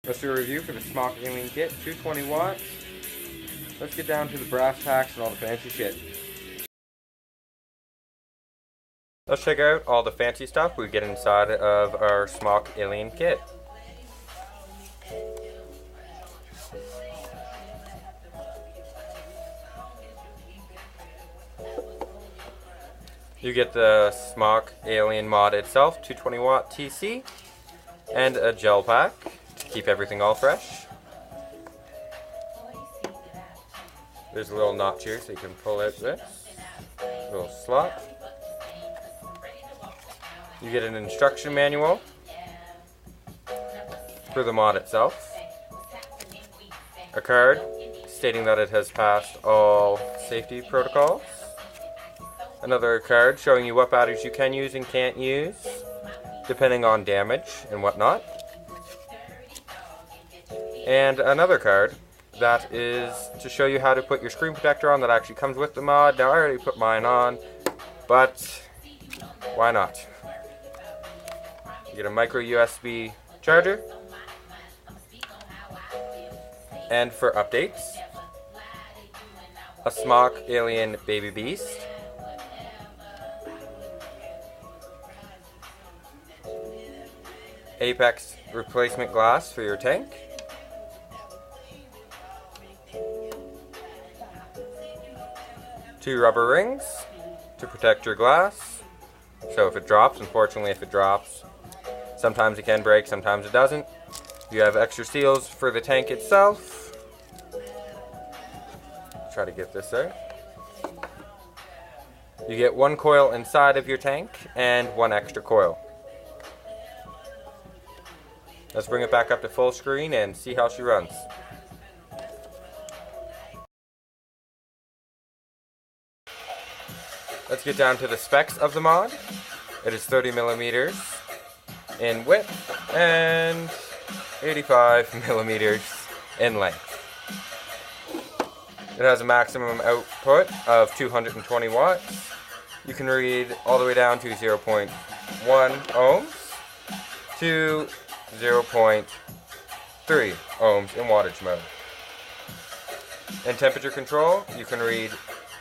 Let's do a review for the Smok Alien Kit, 220 watts. Let's get down to the brass tacks and all the fancy shit. Let's check out all the fancy stuff we get inside of our Smok Alien Kit. You get the Smok Alien mod itself, 220 watt TC, and a gel pack to keep everything all fresh. There's a little notch here so you can pull out this little slot. You get an instruction manual for the mod itself, a card stating that it has passed all safety protocols, another card showing you what batteries you can use and can't use depending on damage and whatnot, and another card that is to show you how to put your screen protector on that actually comes with the mod. Now I already put mine on, but why not? You get a micro USB charger, and for updates, a Smok Alien Baby Beast, Apex replacement glass for your tank, two rubber rings to protect your glass, so if it drops, unfortunately if it drops, sometimes it can break, sometimes it doesn't. You have extra seals for the tank itself. Try to get this out. You get one coil inside of your tank and one extra coil. Let's bring it back up to full screen and see how she runs. Let's get down to the specs of the mod. It is 30 millimeters in width and 85 millimeters in length. It has a maximum output of 220 watts. You can read all the way down to 0.1 ohms to 0.3 ohms in wattage mode. In temperature control, you can read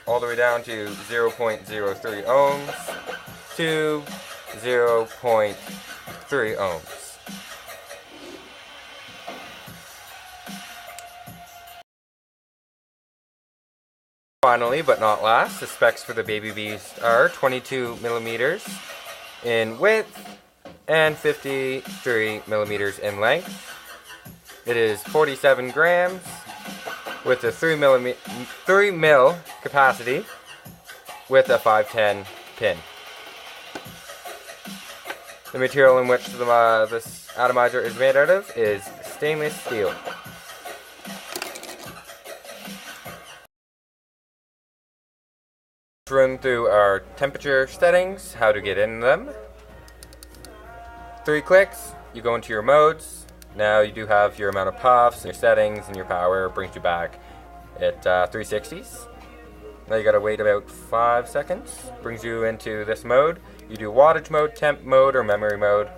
all the way down to 0.03 ohms to 0.3 ohms. Finally, but not last, the specs for the Baby Beast are 22 millimeters in width and 53 millimeters in length. It is 47 grams with a 3 mil capacity with a 510 pin. The material in which this atomizer is made out of is stainless steel. Let's run through our temperature settings, how to get in them. 3 clicks, you go into your modes. Now you do have your amount of puffs, your settings, and your power brings you back at 360s. Now you gotta wait about 5 seconds. Brings you into this mode. You do wattage mode, temp mode, or memory mode.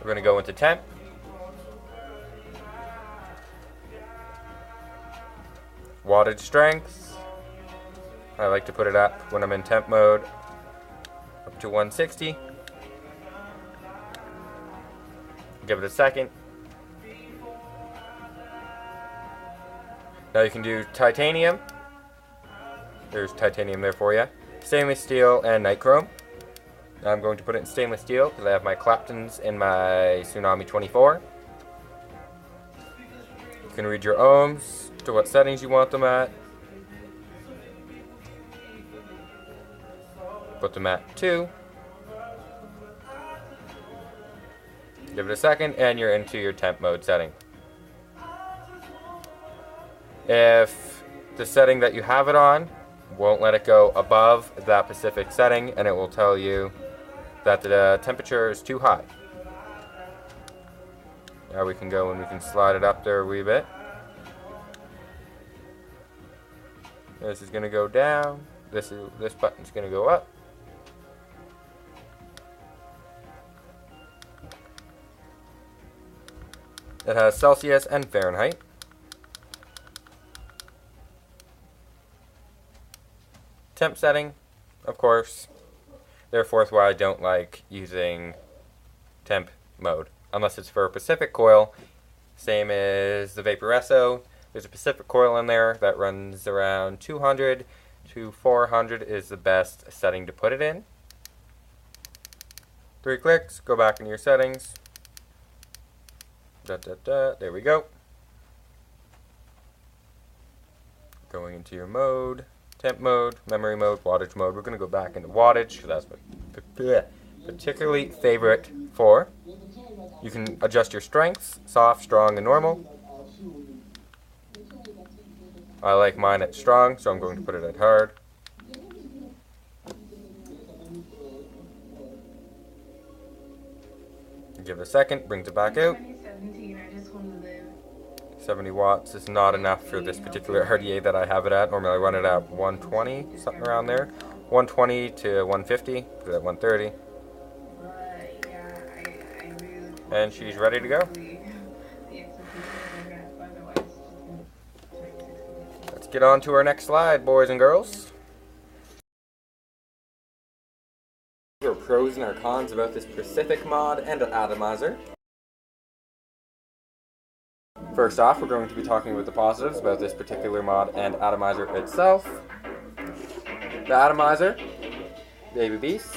We're gonna go into temp. Wattage strength. I like to put it up when I'm in temp mode up to 160. Give it a second. Now you can do titanium. There's titanium there for you. Stainless steel and nichrome. Now I'm going to put it in stainless steel because I have my Claptons in my Tsunami 24. You can read your ohms to what settings you want them at. Put them at 2. Give it a second and you're into your temp mode setting. If the setting that you have it on won't let it go above that specific setting, and it will tell you that the temperature is too high. Now we can go and we can slide it up there a wee bit. This is going to go down. This button's going to go up. It has Celsius and Fahrenheit. Temp setting, of course. Therefore, why I don't like using temp mode, unless it's for a Pacific coil, same as the Vaporesso. There's a Pacific coil in there that runs around 200 to 400 is the best setting to put it in. 3 clicks, go back into your settings. There we go. Going into your mode, temp mode, memory mode, wattage mode. We're going to go back into wattage because that's what particularly favorite for. You can adjust your strengths, soft, strong, and normal. I like mine at strong, so I'm going to put it at hard. Give it a second, brings it back out. 70 watts is not enough for this particular RDA that I have it at. Normally I run it at 120, something around there. 120 to 150, put it at 130. And she's ready to go. Let's get on to our next slide, boys and girls. Our pros and our cons about this Pacific mod and atomizer. First off, we're going to be talking about the positives about this particular mod and atomizer itself. The atomizer, baby beast.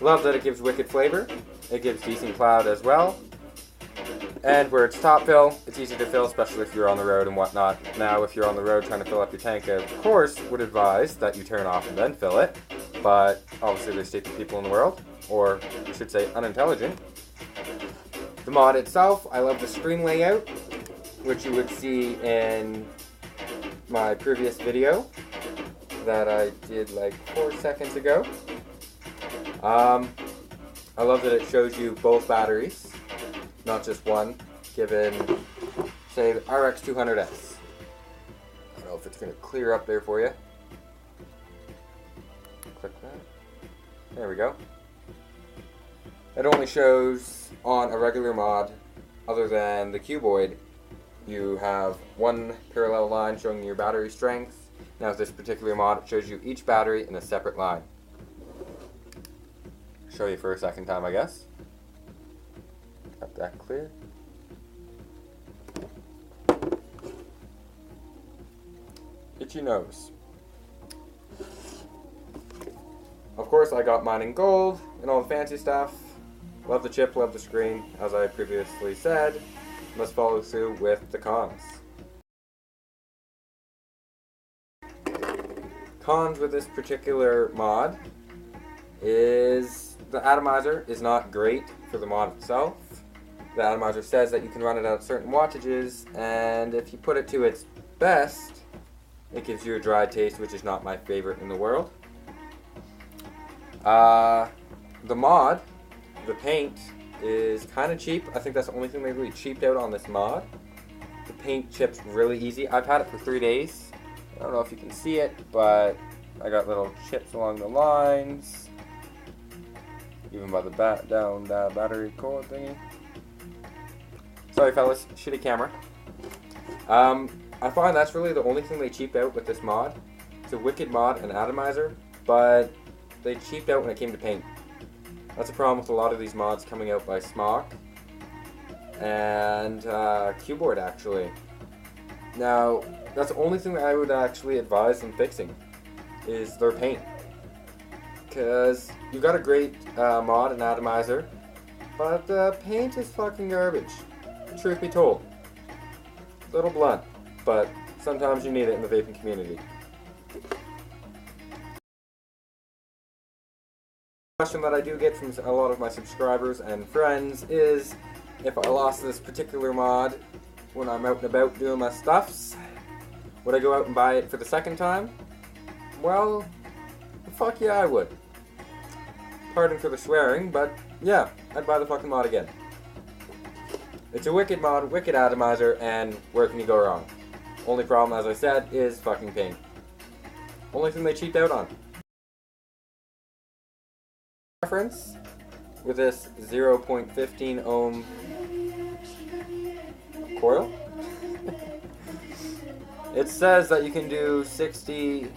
Love that it gives wicked flavor. It gives decent cloud as well. And where it's top fill, it's easy to fill, especially if you're on the road and whatnot. Now, if you're on the road trying to fill up your tank, I, of course, would advise that you turn off and then fill it. But obviously there's stupid people in the world, or I should say unintelligent. The mod itself, I love the screen layout, which you would see in my previous video that I did like 4 seconds ago. I love that it shows you both batteries, not just one, given, say, the RX200S. I don't know if it's going to clear up there for you. Click that. There we go. It only shows on a regular mod, other than the cuboid, you have one parallel line showing your battery strength. Now with this particular mod, it shows you each battery in a separate line. Show you for a second time, I guess. Got that clear. Itchy nose. Of course, I got mine in gold and all the fancy stuff. Love the chip, love the screen. As I previously said, let's follow through with the cons. Cons with this particular mod is the atomizer is not great for the mod itself. The atomizer says that you can run it at certain wattages, and if you put it to its best, it gives you a dry taste, which is not my favorite in the world. The mod, the paint, is kind of cheap. I think that's the only thing they really cheaped out on this mod. The paint chips really easy. I've had it for 3 days. I don't know if you can see it, but I got little chips along the lines. Even by the battery cord thingy. Sorry fellas, shitty camera. I find that's really the only thing they cheaped out with this mod. It's a wicked mod and atomizer, but they cheaped out when it came to paint. That's a problem with a lot of these mods coming out by Smok and Cuboid actually. Now, that's the only thing that I would actually advise them fixing is their paint. Because you got a great mod and atomizer, but the paint is fucking garbage. Truth be told. A little blunt, but sometimes you need it in the vaping community. Question that I do get from a lot of my subscribers and friends is if I lost this particular mod when I'm out and about doing my stuffs, would I go out and buy it for the second time? Well, fuck yeah, I would. Pardon for the swearing, but yeah, I'd buy the fucking mod again. It's a wicked mod, wicked atomizer, and where can you go wrong? Only problem, as I said, is fucking paint. Only thing they cheaped out on. Reference with this 0.15 ohm coil. It says that you can do 60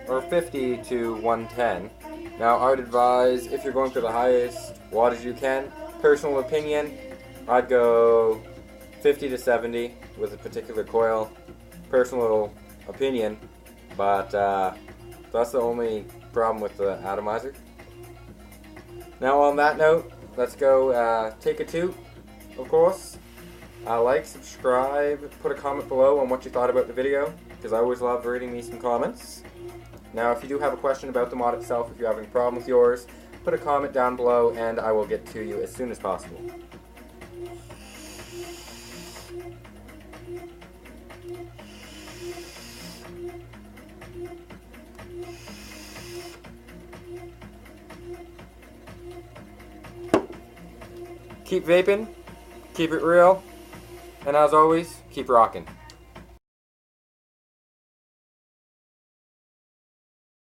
or 50 to 110. Now, I would advise, if you're going for the highest wattage you can, personal opinion, I'd go 50 to 70 with a particular coil. Personal opinion, but that's the only problem with the atomizer. Now, on that note, let's go take a toot, of course. Like, subscribe, put a comment below on what you thought about the video, because I always love reading me some comments. Now, if you do have a question about the mod itself, if you have any problem with yours, put a comment down below and I will get to you as soon as possible. Keep vaping, keep it real, and as always, keep rocking.